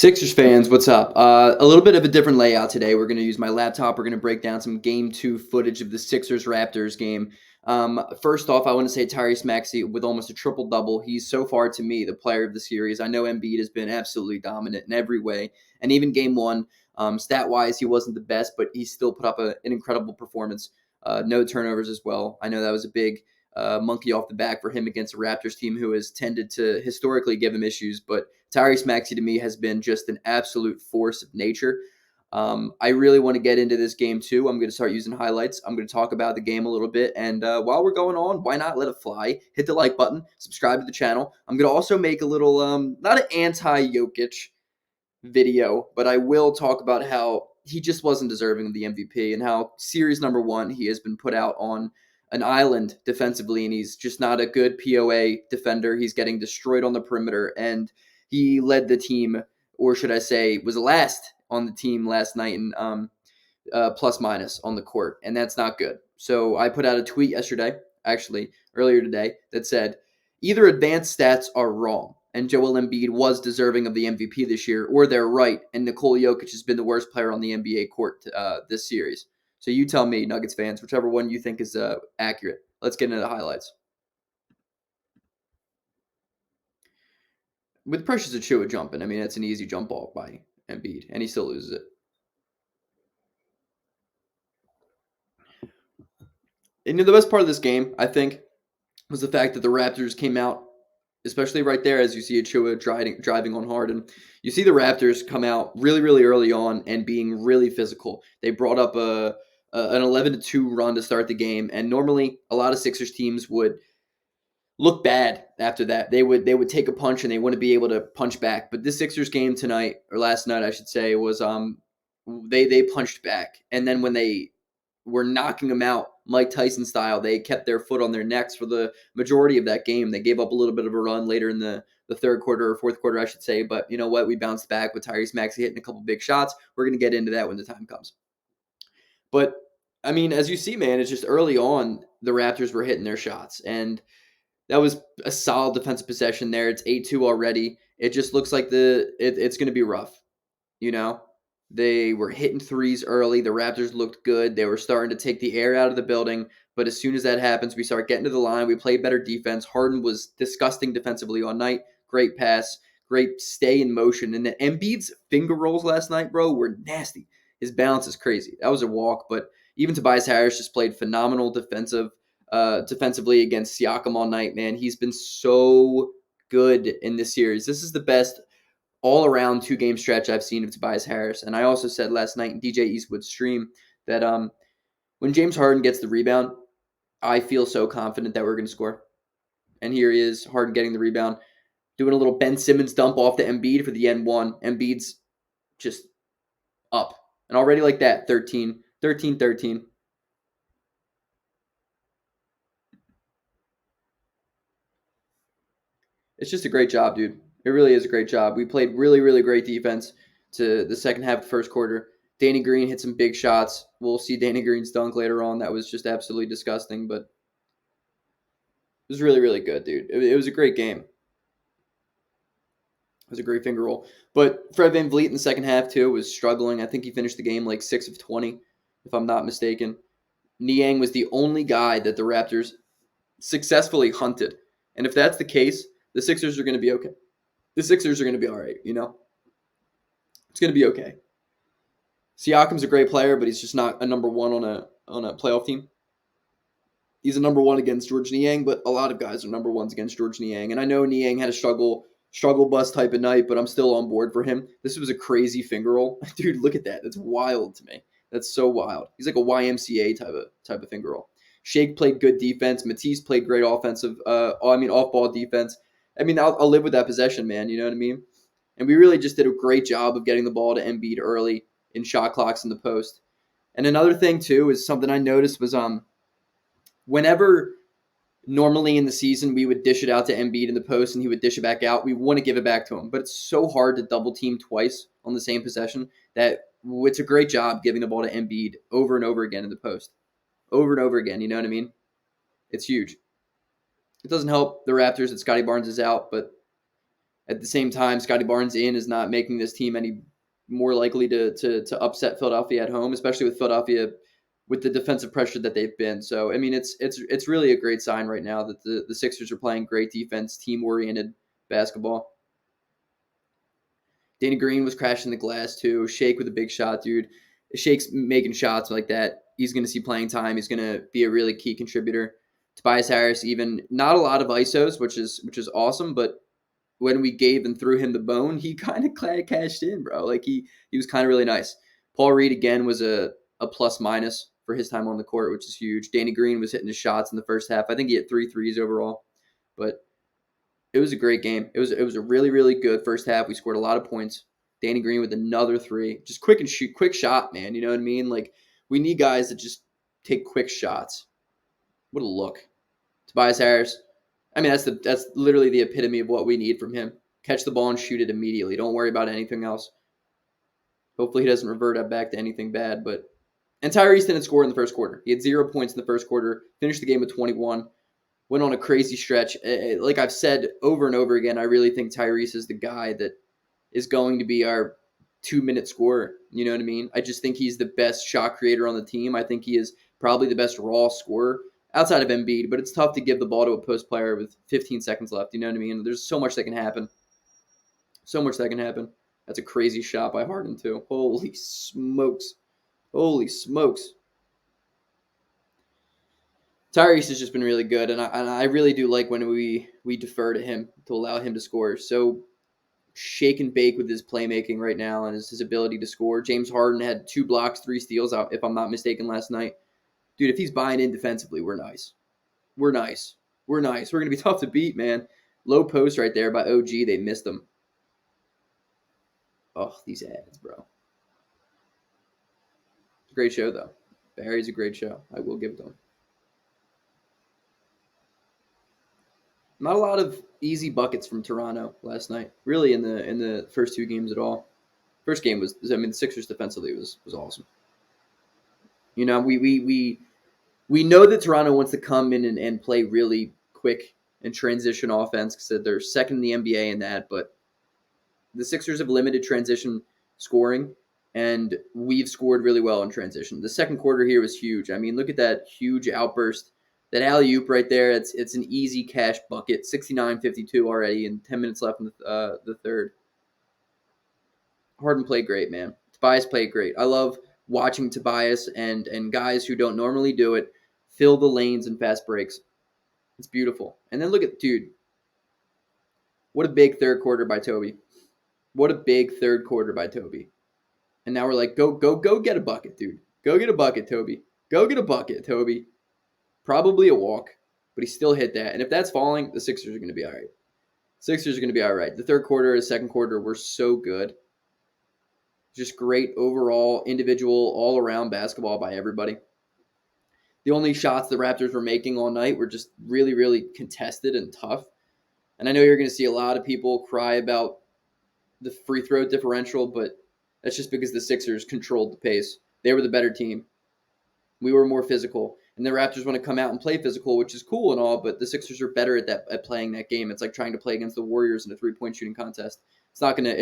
Sixers fans, what's up? A little bit of a different layout today. We're going to use my laptop. We're going to break down some Game 2 footage of the Sixers-Raptors game. First off, I want to say Tyrese Maxey with almost a triple-double. He's so far, to me, the player of the series. I know Embiid has been absolutely dominant in every way. And even Game 1, stat-wise, he wasn't the best, but he still put up an incredible performance. No turnovers as well. I know that was a big monkey off the back for him against a Raptors team who has tended to historically give him issues, but Tyrese Maxey to me has been just an absolute force of nature. I really want to get into this game too. I'm going to start using highlights. I'm going to talk about the game a little bit. And while we're going on, why not let it fly? Hit the like button, subscribe to the channel. I'm going to also make a little, not an anti-Jokic video, but I will talk about how he just wasn't deserving of the MVP and how series number 1 he has been put out on an island defensively, and he's just not a good POA defender. He's getting destroyed on the perimeter, and he led the team, or should I say, was last on the team last night in plus minus on the court, and that's not good. So I put out a tweet yesterday, actually earlier today, that said either advanced stats are wrong and Joel Embiid was deserving of the MVP this year, or they're right and Nikola Jokic has been the worst player on the NBA court this series. So you tell me, Nuggets fans, whichever one you think is accurate. Let's get into the highlights. With Precious Achiuwa jumping, I mean, that's an easy jump ball by Embiid, and he still loses it. And the best part of this game, I think, was the fact that the Raptors came out, especially right there as you see Achiuwa driving on Harden. You see the Raptors come out really, really early on and being really physical. They brought up an 11-2 run to start the game, and normally a lot of Sixers teams would look bad after that. They would take a punch and they wouldn't be able to punch back. But this Sixers game tonight, or last night I should say, was they punched back, and then when they were knocking them out Mike Tyson style, they kept their foot on their necks for the majority of that game. They gave up a little bit of a run later in the third quarter or fourth quarter, I should say. But you know what? We bounced back with Tyrese Maxey hitting a couple big shots. We're going to get into that when the time comes. But, I mean, as you see, man, it's just early on, the Raptors were hitting their shots. And that was a solid defensive possession there. It's 8-2 already. It just looks like it's going to be rough, you know? They were hitting threes early. The Raptors looked good. They were starting to take the air out of the building. But as soon as that happens, we start getting to the line. We played better defense. Harden was disgusting defensively all night. Great pass. Great stay in motion. And the Embiid's finger rolls last night, bro, were nasty. His balance is crazy. That was a walk. But even Tobias Harris just played phenomenal defensively against Siakam all night, man. He's been so good in this series. This is the best all-around two-game stretch I've seen of Tobias Harris. And I also said last night in DJ Eastwood's stream that when James Harden gets the rebound, I feel so confident that we're going to score. And here he is, Harden getting the rebound, doing a little Ben Simmons dump off to Embiid for the N1. Embiid's just up. And already like that, 13. It's just a great job, dude. It really is a great job. We played really, really great defense to the second half of the first quarter. Danny Green hit some big shots. We'll see Danny Green's dunk later on. That was just absolutely disgusting, but it was really, really good, dude. It was a great game. It was a great finger roll. But Fred VanVleet in the second half, too, was struggling. I think he finished the game like 6 of 20, if I'm not mistaken. Niang was the only guy that the Raptors successfully hunted. And if that's the case, the Sixers are going to be okay. The Sixers are going to be all right, you know? It's going to be okay. Siakam's a great player, but he's just not a number one on a playoff team. He's a number one against George Niang, but a lot of guys are number ones against George Niang. And I know Niang had a struggle bus type of night, but I'm still on board for him. This was a crazy finger roll. Dude, look at that. That's wild to me. That's so wild. He's like a YMCA type of finger roll. Shake played good defense. Matisse played great off-ball defense. I mean, I'll live with that possession, man. You know what I mean? And we really just did a great job of getting the ball to Embiid early in shot clocks in the post. And another thing, too, is something I noticed was whenever normally in the season we would dish it out to Embiid in the post and he would dish it back out, we want to give it back to him. But it's so hard to double team twice on the same possession that it's a great job giving the ball to Embiid over and over again in the post. Over and over again, you know what I mean? It's huge. It doesn't help the Raptors that Scotty Barnes is out, but At the same time, Scotty Barnes in is not making this team any more likely to upset Philadelphia at home, especially with Philadelphia with the defensive pressure that they've been. So I mean, it's really a great sign right now that the Sixers are playing great defense, team oriented basketball. Danny Green was crashing the glass too. Shake with a big shot, dude. Shake's making shots like that. He's going to see playing time. He's going to be a really key contributor. Tobias Harris, even not a lot of ISOs, which is awesome, but when we gave and threw him the bone, he kind of cashed in, bro. Like he was kind of really nice. Paul Reed again was a plus minus for his time on the court, which is huge. Danny Green was hitting his shots in the first half. I think he hit 3 threes overall, but it was a great game. It was a really really good first half. We scored a lot of points. Danny Green with another three, just quick and shoot, quick shot, man. You know what I mean? Like we need guys that just take quick shots. What a look. Tobias Harris. I mean, that's literally the epitome of what we need from him. Catch the ball and shoot it immediately. Don't worry about anything else. Hopefully he doesn't revert up back to anything bad. But and Tyrese didn't score in the first quarter. He had 0 points in the first quarter. Finished the game with 21. Went on a crazy stretch. Like I've said over and over again, I really think Tyrese is the guy that is going to be our 2-minute scorer. You know what I mean? I just think he's the best shot creator on the team. I think he is probably the best raw scorer outside of Embiid, but it's tough to give the ball to a post player with 15 seconds left. You know what I mean? There's so much that can happen. So much that can happen. That's a crazy shot by Harden, too. Holy smokes. Holy smokes. Tyrese has just been really good, and I really do like when we defer to him to allow him to score. So shake and bake with his playmaking right now and his ability to score. James Harden had 2 blocks, 3 steals, if I'm not mistaken, last night. Dude, if he's buying in defensively, we're nice. We're nice. We're nice. We're going to be tough to beat, man. Low post right there by OG. They missed them. Oh, these ads, bro. It's a great show, though. Barry's a great show. I will give it to him. Not a lot of easy buckets from Toronto last night. Really, in the first 2 games at all. First game was, I mean, the Sixers defensively was awesome. You know, we know that Toronto wants to come in and play really quick and transition offense because they're second in the NBA in that. But the Sixers have limited transition scoring, and we've scored really well in transition. The second quarter here was huge. I mean, look at that huge outburst. That alley-oop right there, it's an easy cash bucket. 69-52 already, and 10 minutes left in the third. Harden played great, man. Tobias played great. I love watching Tobias and guys who don't normally do it fill the lanes and fast breaks. It's beautiful. And then look at, dude, what a big third quarter by Toby. What a big third quarter by Toby. And now we're like, go get a bucket, dude. Go get a bucket, Toby. Go get a bucket, Toby. Probably a walk, but he still hit that. And if that's falling, the Sixers are going to be all right. Sixers are going to be all right. The third quarter and second quarter were so good. Just great overall, individual, all-around basketball by everybody. The only shots the Raptors were making all night were just really, really contested and tough. And I know you're going to see a lot of people cry about the free throw differential, but that's just because the Sixers controlled the pace. They were the better team. We were more physical. And the Raptors want to come out and play physical, which is cool and all, but the Sixers are better at playing that game. It's like trying to play against the Warriors in a 3-point shooting contest. It's not gonna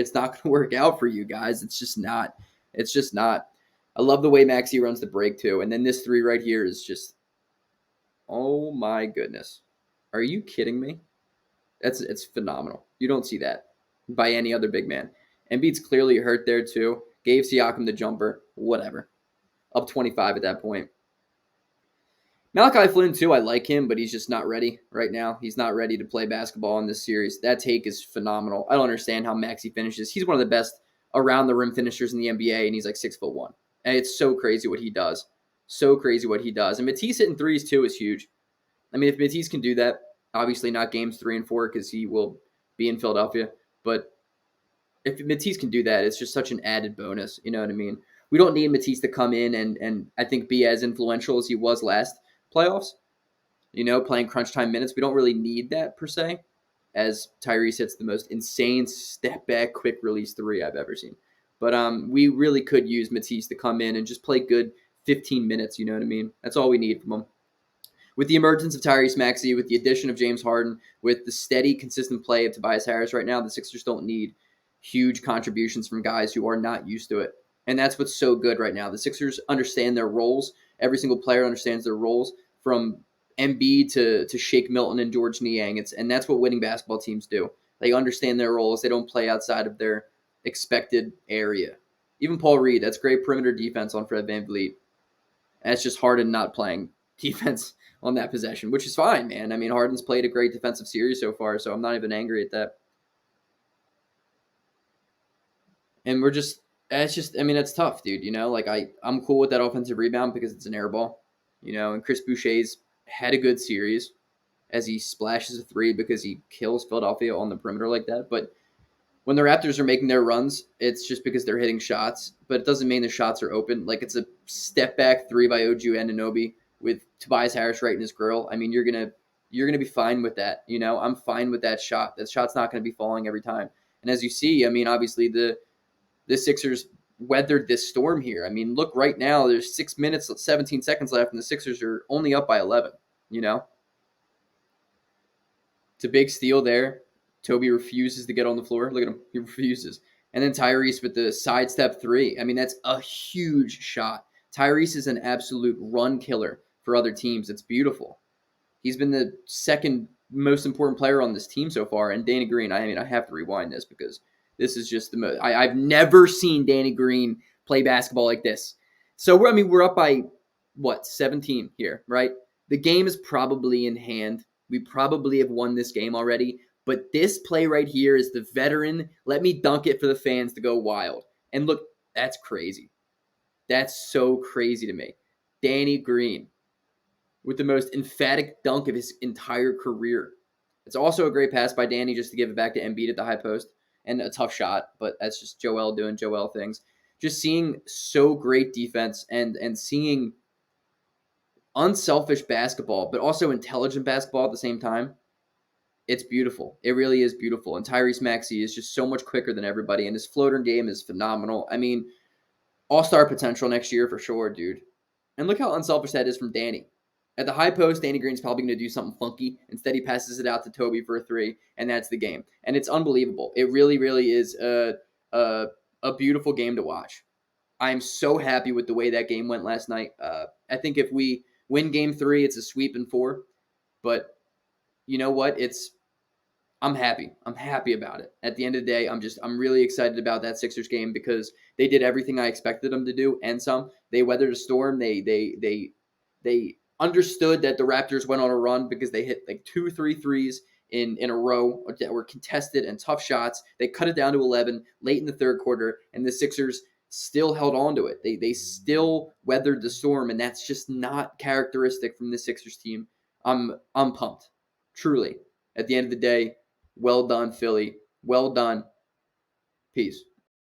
work out for you guys. It's just not. It's just not. I love the way Maxey runs the break too. And then this 3 right here is just, oh my goodness. Are you kidding me? It's phenomenal. You don't see that by any other big man. Embiid's clearly hurt there too. Gave Siakam the jumper. Whatever. Up 25 at that point. Malachi Flynn, too, I like him, but he's just not ready right now. He's not ready to play basketball in this series. That take is phenomenal. I don't understand how Maxey finishes. He's one of the best around-the-rim finishers in the NBA, and he's like 6'1". And it's so crazy what he does. So crazy what he does. And Matisse hitting threes, too, is huge. I mean, if Matisse can do that, obviously not games 3 and 4 because he will be in Philadelphia, but if Matisse can do that, it's just such an added bonus. You know what I mean? We don't need Matisse to come in and I think be as influential as he was last playoffs, you know, playing crunch time minutes. We don't really need that per se, as Tyrese hits the most insane step back quick release 3 I've ever seen. But we really could use Matisse to come in and just play good 15 minutes, you know what I mean? That's all we need from him. with the emergence of Tyrese Maxey, with the addition of James Harden, with the steady, consistent play of Tobias Harris right now, the Sixers don't need huge contributions from guys who are not used to it. And that's what's so good right now. The Sixers understand their roles. Every single player understands their roles, from Embiid to Shake Milton and George Niang. And that's what winning basketball teams do. They understand their roles. They don't play outside of their expected area. Even Paul Reed, that's great perimeter defense on Fred VanVleet. And it's just Harden not playing defense on that possession, which is fine, man. I mean, Harden's played a great defensive series so far, so I'm not even angry at that. And I mean, it's tough, dude. Like I'm cool with that offensive rebound because it's an air ball, and Chris Boucher's had a good series as he splashes a three because he kills Philadelphia on the perimeter like that. But when the Raptors are making their runs, it's just because they're hitting shots, but it doesn't mean the shots are open. Like, it's a step back three by Oju Anunoby with Tobias Harris right in his grill. I mean, you're gonna be fine with that. I'm fine with that shot. That shot's not gonna be falling every time. And as you see, I mean, obviously the Sixers weathered this storm here. I mean, look right now, there's 6 minutes, 17 seconds left, and the Sixers are only up by 11. It's a big steal there. Toby refuses to get on the floor. Look at him. He refuses. And then Tyrese with the sidestep three. I mean, that's a huge shot. Tyrese is an absolute run killer for other teams. It's beautiful. He's been the second most important player on this team so far. And Danny Green, I mean, I have to rewind this because this is just the most. I've never seen Danny Green play basketball like this. So, we're up by, 17 here, right? The game is probably in hand. We probably have won this game already. But this play right here is the veteran. Let me dunk it for the fans to go wild. And look, that's crazy. That's so crazy to me. Danny Green with the most emphatic dunk of his entire career. It's also a great pass by Danny just to give it back to Embiid at the high post. And a tough shot, but that's just Joel doing Joel things. Just seeing so great defense and seeing unselfish basketball, but also intelligent basketball at the same time. It's beautiful. It really is beautiful. And Tyrese Maxey is just so much quicker than everybody, and his floater game is phenomenal. I mean, all-star potential next year for sure, dude. And look how unselfish that is from Danny. At the high post, Danny Green's probably going to do something funky. Instead, he passes it out to Toby for a three, and that's the game. And it's unbelievable. It really, really is a beautiful game to watch. I'm so happy with the way that game went last night. I think if we win Game 3, it's a sweep in 4. But you know what? I'm happy. I'm happy about it. At the end of the day, I'm really excited about that Sixers game because they did everything I expected them to do and some. They weathered a storm. They understood that the Raptors went on a run because they hit like 2-3 threes in a row that were contested and tough shots. They cut it down to 11 late in the third quarter, and the Sixers still held on to it. They still weathered the storm, and that's just not characteristic from the Sixers team. I'm pumped, truly. At the end of the day, well done, Philly. Well done. Peace.